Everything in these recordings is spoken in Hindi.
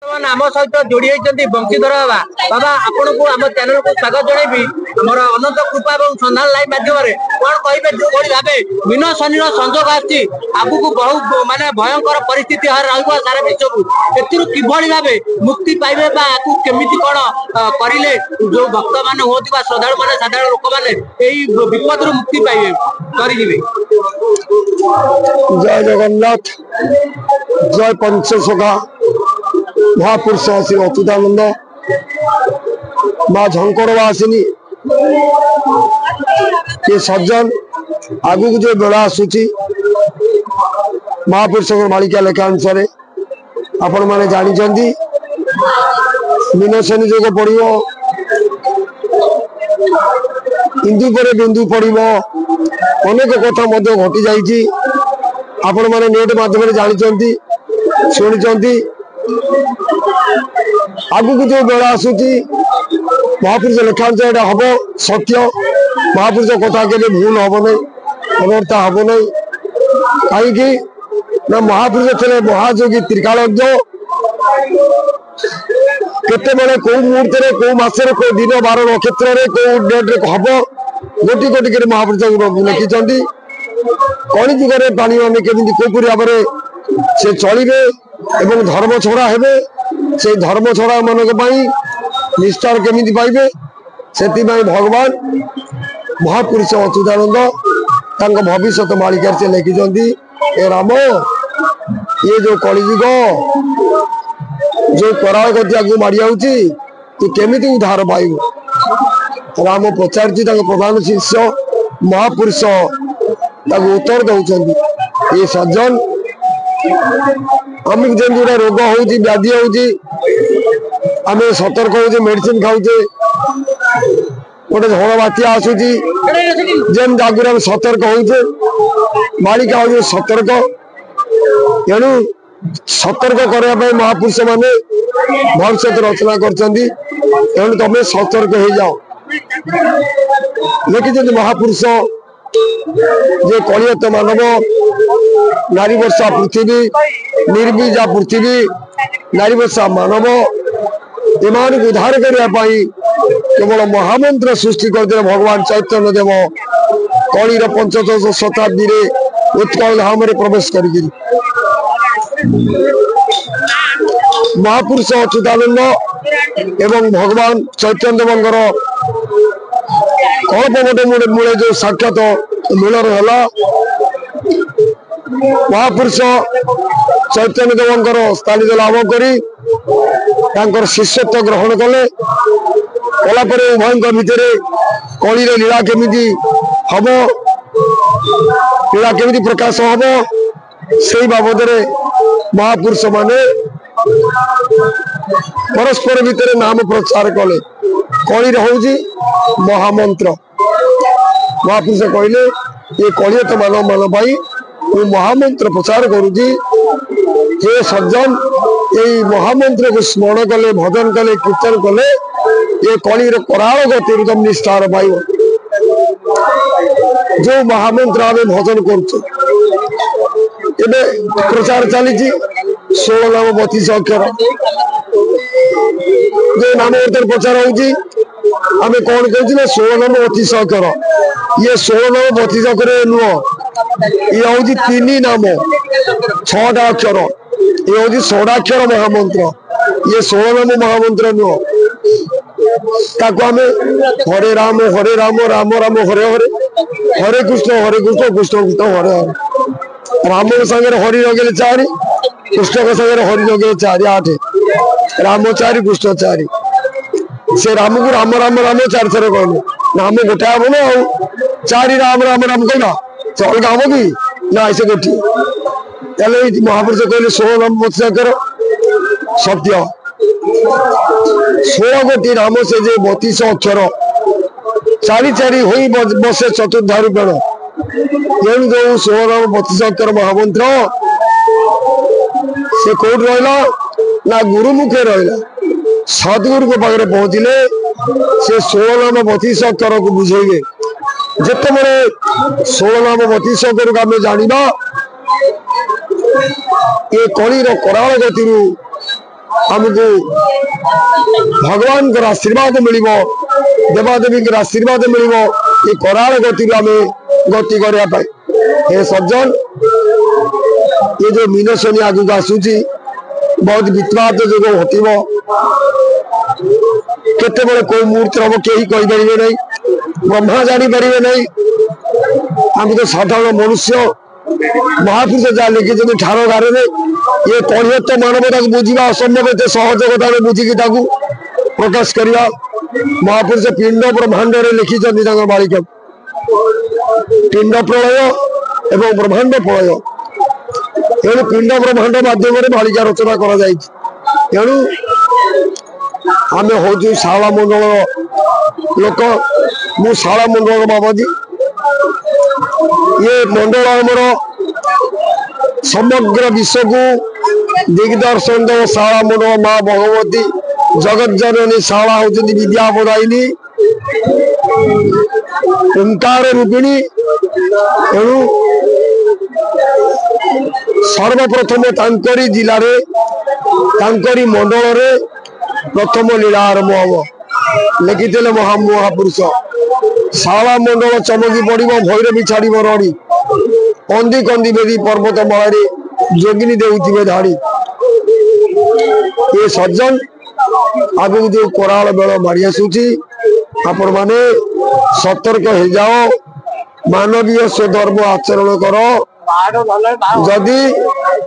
आम सहित जोड़ी होती बंशीधर बाबा बाबा आपन को आम चैनल को स्वागत जनइबी आमर अनंत कृपा और संधान लाइव माध्यम कौन कहे जो भावे मीन शनि संजोग आगू को बहुत माने भयंकर परिस्थिति सारा विश्व को किभली भाव मुक्ति पाइबे केमी कौन करें जो भक्त मान होती श्रद्धालु मैंने साधारण लोक मैंने विपद मुक्ति पाइबे करेंगे। जय जगन्नाथ जय पंचसखा महापुरुष श्री अच्युतानंद माँ झंकरवासिनी ये सज्जन आगु जो बेला आसूची महापुरुष मालिका लेखा अनुसार आपण मैंने जानी मीनशनि जोग पड़ो इंदु पर बिंदु पड़ो अनेक कथा घटी जाइए आपण मैंने नेट माध्यम जानी शुणी आगु जो बेला आसूची महापुरुष लेखांश हम सत्य महापुरुष कथा के भूल हम नहीं अनर्था हम नहीं कहीं ना महापुरुष थे महायोगी त्रिकालज्ञ केते कौ मुहूर्त कौ मसरे कौ दिन बार नक्षत्र कौ डेट्रे हम गोटी गोटी कर महापुरुष लिखिं कली जुगे पानी मैंने केमी कौपरी भाव से चलिए एवं धर्म छड़ा हेबे से धर्म छड़ा मान निष्ठार केमी पाइबे से भगवान महापुरुष अच्युतानंद भविष्य मालिका से लिखिं ए राम ये जो कलिजुग जो कराल गति आगे माड़ी आउची तू केमी उद्धार पाइबु राम पचार प्रधान शिष्य महापुरुष उत्तर दौरान ये सज्जन आमको जमी गोटे रोग हो व्याधि होमें सतर्क हो मेडिसिन खाऊे गोटे झड़ बात्या आसूची जेम आगुरी आम सतर्क होचे मालिका हो सतर्क तेणु सतर्क करने महापुरुष माने भविष्य रचना कर तुम सतर्क हो जाओ लिखिं महापुरुष जे कलियत मानव नारी वर्षा पृथ्वी निर्बीजा पृथ्वी नारी वर्षा मानव एमान उद्धार करने केवल महामंत्र सृष्टि करते भगवान चैतन्य देव कलिर पंचदश शताब्दी उत्कल धाम प्रवेश कर महापुरुष अच्युतानंद एवं भगवान चैतन्य देवंकर कल्पवट मूले जो साक्षात मिलन है महापुरुष चैतन्य देवंकर स्थानित लाभ कर शिष्यत्व ग्रहण कले कलापर उभय भितर कली लीला केमी हम लीला केमी प्रकाश हम से बाबद महापुरुष माने परस्पर भितर नाम प्रचार कले कली हूँ महामंत्र महापुरुष कहले ये कलियत मानव मान पाई महामंत्र प्रचार करुची हे सज्जन यही महामंत्र को स्मरण कले भजन कले कीर्तन कले ये कलिर कराल गति तुम निष्ठार पाइब जो महामंत्र आम भजन कर प्रचार चली 16 नाम 32 अक्षर जो नाम प्रचार होगी आम कौन कहते 16 नाम 32 अक्षर ये 16 नाम 32 अक्षर नुह ये हूँ 3 नाम 6 अक्षर ये हूँ 16 अक्षर महामंत्र ये 16 नाम महामंत्र नुह आम हरे राम राम राम हरे हरे हरे कृष्ण कृष्ण कृष्ण हरे हरे राम संगे हरि लगे 4 कृष्ण के संगे हरि लगे 4 8 राम 4 कृष्ण 4 से राम को राम राम राम 4 थर कहले नाम गोटे हम ना 4 राम राम राम कहना अलग हम कि ना ऐसे गोटे महापुरुष कहले 16 नाम 32 अक्षर सत्य 16 कोटी राम से जे 32 अक्षर 4 हुई बसे चतुर्धारूपेण तेणु जो 16 नाम 32 अक्षर महामंत्र से कौट रहा ना गुरुमुखे रहा सदगुरु के पाखे पहुंचले से 16 नाम 32 अक्षर को बुझेगे जिते बड़े 16 नाम 32 अक्षर को आम जाना ये कलिर कराल गति आमको भगवान आशीर्वाद मिल देवादेवी आशीर्वाद मिल ये कराल गति आम गति करने हे सज्जन ये जो मीनशनि आगू आसूची बहुत वित्वाद जो हटिव केते कोई मुहूर्त हम कहीं कहींपारे ना ब्रह्मा जापर ना आम तो साधारण मनुष्य महापुरुष जहाँ लिखी ठार गारे ये पढ़े तो मानवता को बुझा असंभव एत सहजता बुझिकी प्रकाश करवा महापुरुष पिंड ब्रह्मांड लिखी बालिका पिंड प्रलय एवं ब्रह्मांड प्रलय तेणु पिंड ब्रह्मांड मध्यम बालिका रचना करू आम हूँ शाला मंडल लोक मु शाला मंडल बाबदी ये मंडल आमर समग्र विश्व को दिग्दर्शन दो शाला मंडल माँ भगवती जगत जननी शाला होती विद्या प्रदायिनी ओंकार रूपिणी तेणु सर्वप्रथम तांकरी जिले तांकरी मंडल प्रथम लीला आरंभ हम लिखी महापुरुष शाला मंडल चमकी पड़ो भैरवी छाड़ रड़ी कंदी कंदी बेदी पर्वत माल जोगिनी देउथिबे धाड़ी ये सज्जन आगु जो कराल बेल मारी आसूची आपण माने सतर्क हो जाओ मानवीय स्वधर्म आचरण कर जदि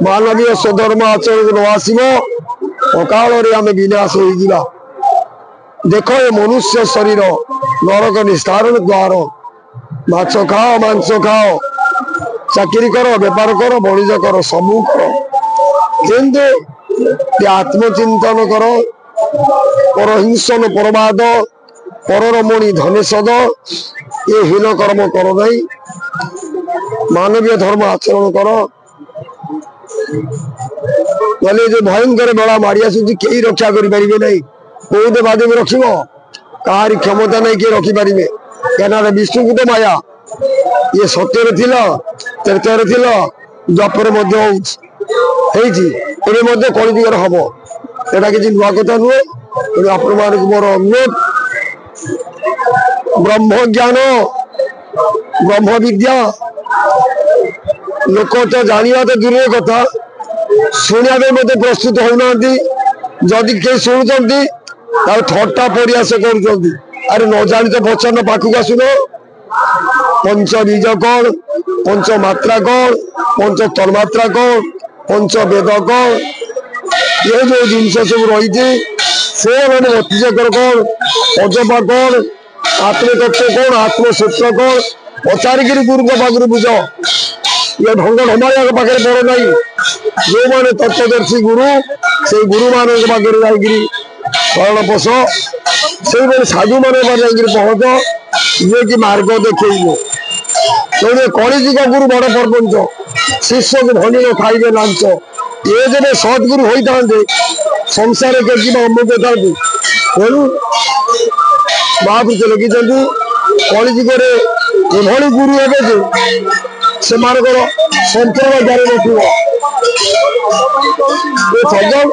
मानवीय स्वधर्म आचरण न आसो अकाल आम विनाश हो देख ये मनुष्य शरीर नरक निस्तारण द्वार माछ खाओ मांस खाओ चाकरी कर बेपार कर बणिज कर सबू कर किंतु आत्मचिंतन कर परहिंसन परवाद पररमणि धनेशद ये हीन कर्म कर नहीं मानवीय धर्म आचरण कर जो भयंकर बेला मारी आसूची कई रक्षा करें नहीं कौ देवादेवी रखिब कहारी क्षमता नहीं किए रखिपारे क्या विष्णुकूट माया ये सत्यर त्रेतर जपर कलिजुगर हम यहाँ किसी नुआ कथा नुहे तेणु आपण मान मोर अनुरोध ब्रह्म ज्ञान ब्रह्म विद्या लोक तो जाना तो दूर कथा शुणा मत प्रस्तुत होना जदि कई शुणुंट थट्टा परिहास कर अरे न जानी तो वचन पाखक आसुन पंच बीज कौन पंच मात्रा कौन पंच तन्मात्रा कौन पंच वेद कौन ये जो जिनस सब रही से मैंने अतिचक्र कौन अजपा कौन आत्मतत्व कौन आत्मसूत्र कौन पचारिक गुरु पाखे बुझ ये ढंग ढमाया पाखे पड़ ना जो मैंने तत्वदर्शी गुरु से गुरु मान पाखे जाकि शरण पोष से साधु मान पहुंच ये कि मार्ग देखे तेणु कलिजुग गुरु बड़ सरपंच शिष्य को धनी न खाइबे लांच ये जब सदगुरु होता संसार के अमुक था तेणु महापुरुष लिखिं कलिजुगर एभली गुरु हे से संपूर्ण जारी रखिब सज्जन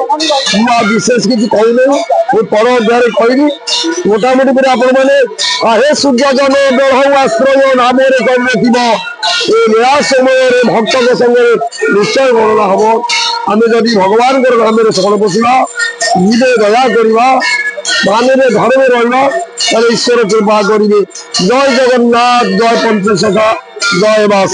विशेष किसी कहनी पर अध्याय कहनी मोटामोटी पूरा आपण मैंने हे सूर्य जन बेढ़ आश्रय नाम लीला समय भक्त संगे निश्चय गणना हम आम जदि भगवान नाम शरण पशिया निजे दया करवा मानव धर्म रहा ईश्वर कृपा करेंगे जय जगन्नाथ जय पंचसखा जय मां।